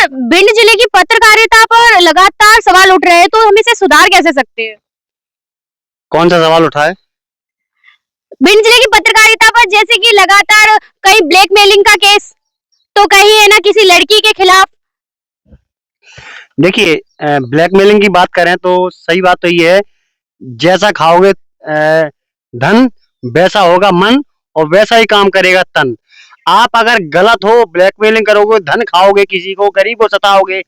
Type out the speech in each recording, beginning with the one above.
Sir, Bhind जिले की पत्रकारिता पर लगातार सवाल उठ रहे हैं, तो हम इसे सुधार कैसे सकते हैं? कौन सा सवाल उठा है? भिंड जिले की पत्रकारिता पर जैसे कि लगातार कहीं ब्लैकमेलिंग का केस, तो कहीं है ना किसी लड़की के खिलाफ। देखिए, ब्लैकमेलिंग की बात करें तो सही बात तो ये है, जैसा खाओगे धन, वैसा होगा मन और वैसा ही काम करेगा तन। आप अगर गलत हो, ब्लैकमेलिंग करोगे, धन खाओगे, किसी को गरीब को सताओगे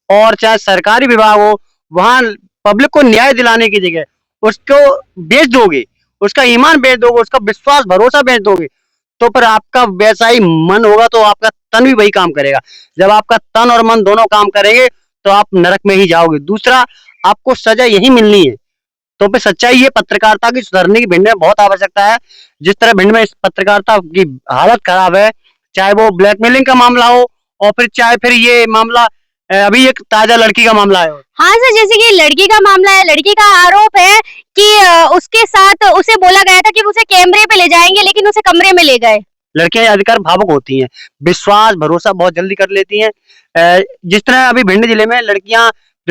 और चाहे सरकारी विभाग हो, वहां पब्लिक को न्याय दिलाने की जगह उसको बेच दोगे, उसका ईमान बेच दोगे, उसका विश्वास भरोसा बेच दोगे, तो फिर आपका वैसा ही मन होगा तो आपका तन भी वही काम करेगा। जब आपका तन और मन दोनों काम करेंगे तो आप नरक में ही जाओगे। दूसरा, आपको सजा यही मिलनी है। तो फिर सच्चाई ये, पत्रकारिता की सुधरने की भिंड में बहुत आवश्यकता है। जिस तरह भिंड में इस पत्रकारिता की हालत खराब है, चाहे वो ब्लैकमेलिंग का मामला हो और फिर चाहे फिर ये मामला अभी एक ताजा लड़की का मामला है। हाँ सर, जैसे कि लड़की का मामला है, लड़की का आरोप है कि उसके साथ उसे बोला गया था कि वो उसे कैमरे पे ले जाएंगे, लेकिन उसे कमरे में ले गए। लड़कियां अधिकार भावुक होती हैं, विश्वास भरोसा बहुत जल्दी कर लेती हैं। जिस तरह अभी भिंड जिले में लड़कियां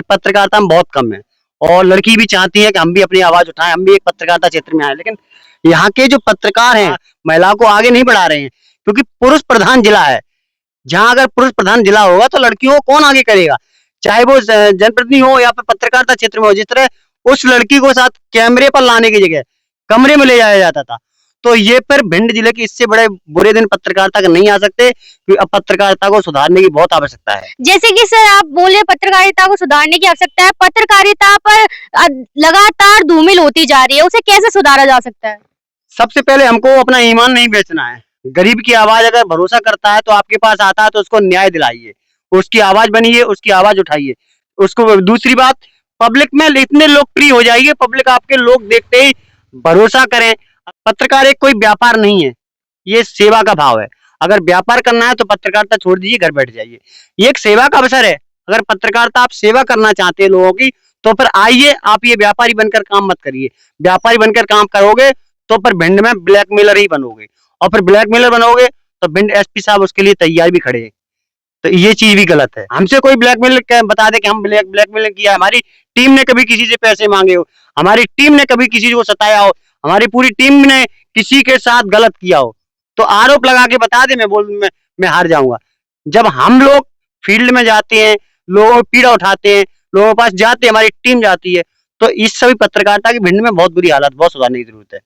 पत्रकारिता में बहुत कम है और लड़की भी चाहती है कि हम भी अपनी आवाज उठाएं, हम भी एक पत्रकारिता क्षेत्र में आए, लेकिन यहाँ के जो पत्रकार हैं महिलाओं को आगे नहीं बढ़ा रहे हैं, क्योंकि पुरुष प्रधान जिला है। जहां अगर पुरुष प्रधान जिला होगा तो लड़कियों को कौन आगे करेगा, चाहे वो जनप्रतिनिधि हो या फिर पत्रकारिता क्षेत्र में हो। जिस तरह उस लड़की को साथ कैमरे पर लाने की जगह कमरे में ले जाया जाता था, तो ये फिर भिंड जिले के इससे बड़े बुरे दिन पत्रकारिता के नहीं आ सकते, क्योंकि अब पत्रकारिता को सुधारने की बहुत आवश्यकता है। जैसे कि सर आप बोले पत्रकारिता को सुधारने की आवश्यकता है, पत्रकारिता पर लगातार धूमिल होती जा रही है, उसे कैसे सुधारा जा सकता है? सबसे पहले हमको अपना ईमान नहीं बेचना है। गरीब की आवाज अगर भरोसा करता है तो आपके पास आता है, तो उसको न्याय दिलाइए, उसकी आवाज बनिए, उसकी आवाज उठाइए उसको। दूसरी बात, पब्लिक में इतने लोकप्रिय हो जाइए, पब्लिक आपके लोग देखते ही भरोसा करें। पत्रकार एक कोई व्यापार नहीं है, ये सेवा का भाव है। अगर व्यापार करना है तो पत्रकारिता छोड़ दीजिए, घर बैठ जाइए। ये एक सेवा का अवसर है। अगर पत्रकारिता आप सेवा करना चाहते हैं लोगों की, तो फिर आइए, आप ये व्यापारी बनकर काम मत करिए। व्यापारी बनकर काम करोगे तो फिर भिंड में ब्लैकमेलर ही बनोगे, और फिर ब्लैकमेलर बनोगे तो भिंड एसपी साहब उसके लिए तैयार भी खड़े हैं। तो ये चीज भी गलत है। हमसे कोई ब्लैकमेल बता दे कि हम ब्लैकमेल किया, हमारी टीम ने कभी किसी से पैसे मांगे हो, हमारी टीम ने कभी किसी को सताया हो, हमारी पूरी टीम ने किसी के साथ गलत किया हो, तो आरोप लगा के बता दे, मैं हार जाऊंगा। जब हम लोग फील्ड में जाते हैं, लोगों को पीड़ा उठाते हैं, लोगों के पास जाते हैं, हमारी टीम जाती है, तो इस सभी पत्रकारिता की भिंड में बहुत बुरी हालत, बहुत सुधारने की जरूरत है।